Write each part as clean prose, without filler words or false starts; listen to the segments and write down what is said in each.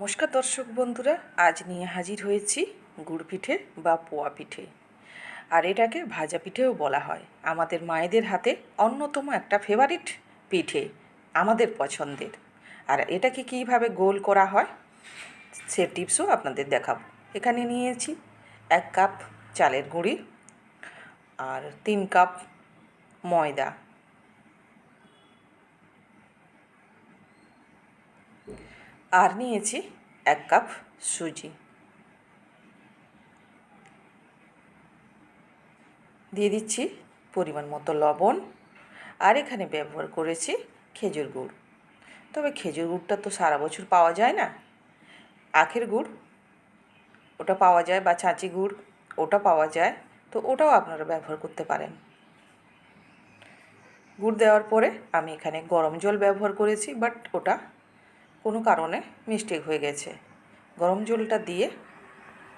নমস্কার দর্শক বন্ধুরা, আজ নিয়ে হাজির হয়েছি গুড় পিঠে বা পোয়া পিঠে। আর এটাকে ভাজা পিঠেও বলা হয়। আমাদের মায়েদের হাতে অন্যতম একটা ফেভারিট পিঠে, আমাদের পছন্দের। আর এটাকে কীভাবে গোল করা হয় সে টিপসও আপনাদের দেখাবো। এখানে নিয়েছি 1 কাপ চালের গুঁড়ি আর 3 কাপ ময়দা, আর নিয়েছি 1 কাপ সুজি। দিয়ে দিচ্ছি পরিমাণ মতো লবণ, আর এখানে ব্যবহার করেছি খেজুর গুড়। তবে খেজুর গুড়টা তো সারা বছর পাওয়া যায় না। আখের গুড় ওটা পাওয়া যায়, বা ছাঁচি গুড় ওটা পাওয়া যায়, তো ওটাও আপনারা ব্যবহার করতে পারেন। গুড় দেওয়ার পরে আমি এখানে গরম জল ব্যবহার করেছি, বাট ওটা কোনো কারণে মিস্টেক হয়ে গেছে। গরম জলটা দিয়ে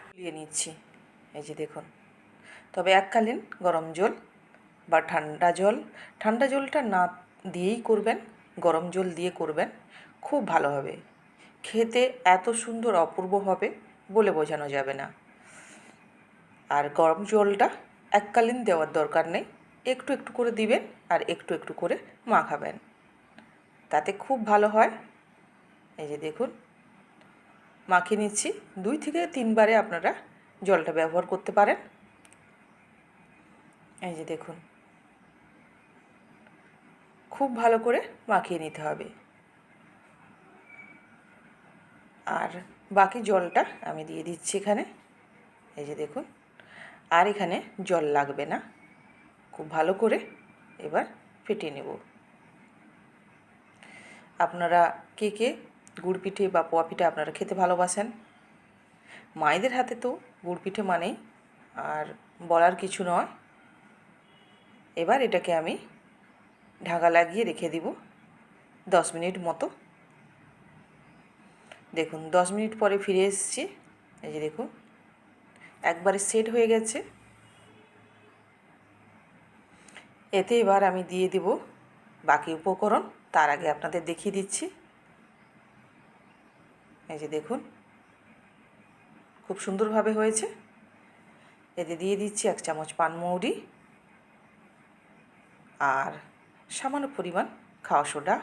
গুলিয়ে নিচ্ছি, এই যে দেখুন। তবে এককালীন গরম জল বা ঠান্ডা জলটা না দিয়েই করবেন, গরম জল দিয়ে করবেন, খুব ভালো হবে। খেতে এত সুন্দর অপূর্ব হবে বলে বোঝানো যাবে না। আর গরম জলটা এককালীন দেওয়ার দরকার নেই, একটু একটু করে দিবেন আর একটু একটু করে মাখাবেন, তাতে খুব ভালো হয়। এই যে দেখুন, মাখিয়ে নিচ্ছি। 2 থেকে 3 বারে আপনারা জলটা ব্যবহার করতে পারেন। এই যে দেখুন, খুব ভালো করে মাখিয়ে নিতে হবে। আর বাকি জলটা আমি দিয়ে দিচ্ছি এখানে, এই যে দেখুন। আর এখানে জল লাগবে না, খুব ভালো করে এবার ফেটিয়ে নেব। আপনারা কে কে গুড় পিঠে বা পোয়া পিঠে আপনারা খেতে ভালোবাসেন? মায়েদের হাতে তো গুড় পিঠে মানেই আর বলার কিছু নয়। এবার এটাকে আমি ঢাকা লাগিয়ে রেখে দিব 10 মিনিট মতো। দেখুন 10 মিনিট পরে ফিরে এসেছি। এই যে দেখুন, একবারে সেট হয়ে গেছে। এতে এবার আমি দিয়ে দেব বাকি উপকরণ। তার আগে আপনাদের দেখিয়ে দিচ্ছি। এই যে দেখুন, খুব সুন্দরভাবে হয়েছে। এতে দিয়ে দিচ্ছি 1 চামচ পানমৌরি আর সামান্য পরিমাণ খাওয়া সোডা,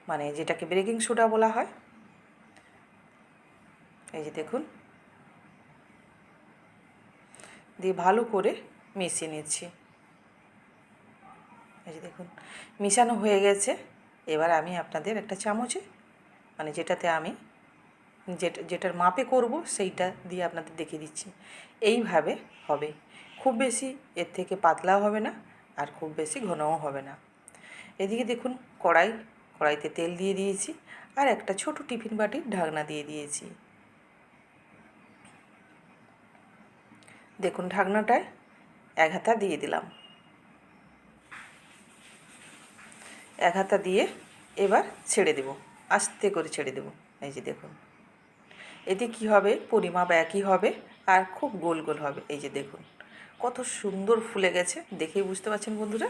মানে যেটাকে বেকিং সোডা বলা হয়। এই যে দেখুন, দিয়ে ভালো করে মিশিয়ে নিচ্ছি। এই যে দেখুন, মিশানো হয়ে গেছে। এবার আমি আপনাদের একটা চামচে, মানে যেটাতে আমি যেটার মাপে করব সেইটা দিয়ে আপনাদের দেখিয়ে দিচ্ছি। এইভাবে হবে, খুব বেশি এর থেকে পাতলাও হবে না আর খুব বেশি ঘনও হবে না। এদিকে দেখুন, কড়াইতে তেল দিয়ে দিয়েছি আর একটা ছোট টিফিন বাটির ঢাকনা দিয়ে দিয়েছি। দেখুন, ঢাকনাটায় 1 হাতা দিয়ে দিলাম। 1 হাতা দিয়ে এবার ছেড়ে দেব, আস্তে করে ছেড়ে দেব। এই যে দেখুন, এতে কি হবে, পরিমাপ একই হবে আর খুব গোল গোল হবে। এই যে দেখুন কত সুন্দর ফুলে গেছে, দেখেই বুঝতে পারছেন বন্ধুরা।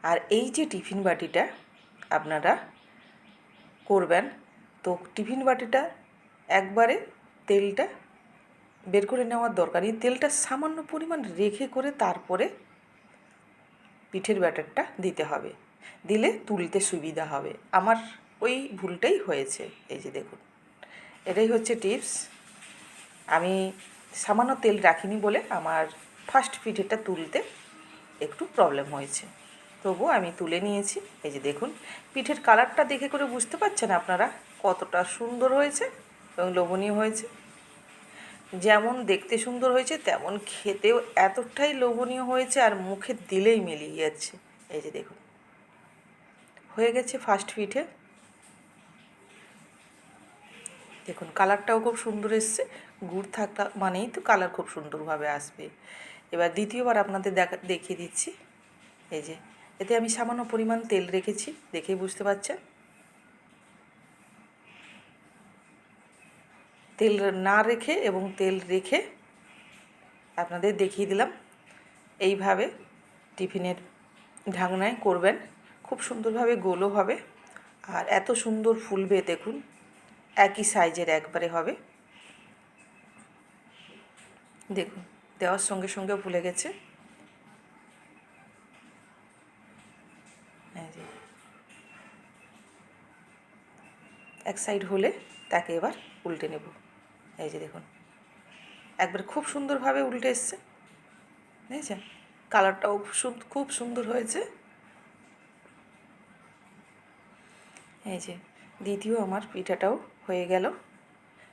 আর এই যে টিফিন বাটিটা আপনারা করবেন, তো টিফিন বাটিটা একবারে তেলটা বের করে নেওয়ার দরকার। এই তেলটা সামান্য পরিমাণ রেখে করে তারপরে পিঠের ব্যাটারটা দিতে হবে, দিলে তুলতে সুবিধা হবে। আমার ওই ভুলটাই হয়েছে। এই যে দেখুন, এটাই হচ্ছে টিপস। আমি সামান্য তেল রাখিনি বলে আমার ফার্স্ট পিঠেটা তুলতে একটু প্রবলেম হয়েছে, তবুও আমি তুলে নিয়েছি। এই যে দেখুন, পিঠের কালারটা দেখে করে বুঝতে পারছেন আপনারা কতটা সুন্দর হয়েছে এবং লোভনীয় হয়েছে। যেমন দেখতে সুন্দর হয়েছে, তেমন খেতেও এতটাই লোভনীয় হয়েছে, আর মুখে দিলেই মিলিয়ে যাচ্ছে। এই যে দেখুন, হয়ে গেছে ফার্স্ট পিঠে। দেখুন কালারটাও খুব সুন্দর এসছে। গুড় থাকা মানেই তো কালার খুব সুন্দরভাবে আসবে। এবার দ্বিতীয়বার আপনাদের দেখিয়ে দিচ্ছি। এই যে, এতে আমি সামান্য পরিমাণ তেল রেখেছি, দেখেই বুঝতে পারছেন। তেল না রেখে এবং তেল রেখে আপনাদের দেখিয়ে দিলাম। এইভাবে টিফিনের ঢাকনায় করবেন, খুব সুন্দরভাবে গোলও হবে আর এত সুন্দর ফুলবে দেখুন, একই সাইজের একবারে হবে। দেখুন দেওয়ার সঙ্গে সঙ্গে ফুলে গেছে। এই যে এক সাইড হলে তাকে এবার উল্টে নেব। এই যে দেখুন একবার খুব সুন্দরভাবে উল্টে এসছে, বুঝেছেন? কালারটাও খুব সুন্দর হয়েছে। এই যে দ্বিতীয় আমার পিঠাটাও হয়ে গেল।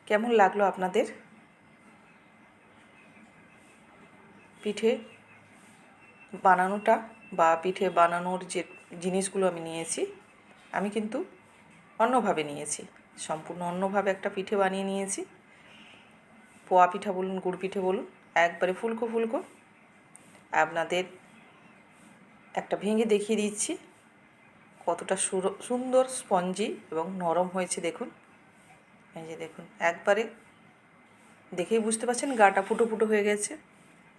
কেমন লাগলো আপনাদের? পিঠে বানানোটা বা পিঠে বানানোর যে জিনিসগুলো আমি নিয়েছি, আমি কিন্তু অন্যভাবে নিয়েছি, সম্পূর্ণ অন্যভাবে একটা পিঠে বানিয়ে নিয়েছি। পোয়া পিঠা বলুন, গুড় পিঠে বলুন, একবারে ফুলকো ফুলকো। আপনাদের একটা ভেঙে দেখিয়ে দিচ্ছি কতটা সুন্দর স্পঞ্জি এবং নরম হয়েছে দেখুন। এই যে দেখুন একবারে দেখেই বুঝতে পারছেন গাটা ফুটো ফুটো হয়ে গেছে,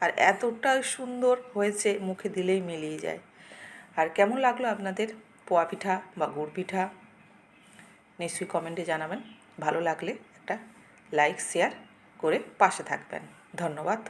আর এতটা সুন্দর হয়েছে মুখে দিলেই মিলিয়ে যায়। আর কেমন লাগলো আপনাদের পোয়া পিঠা বা গুড় পিঠা নিশ্চয়ই কমেন্টে জানাবেন। ভালো লাগলে একটা লাইক শেয়ার করে পাশে থাকবেন। ধন্যবাদ।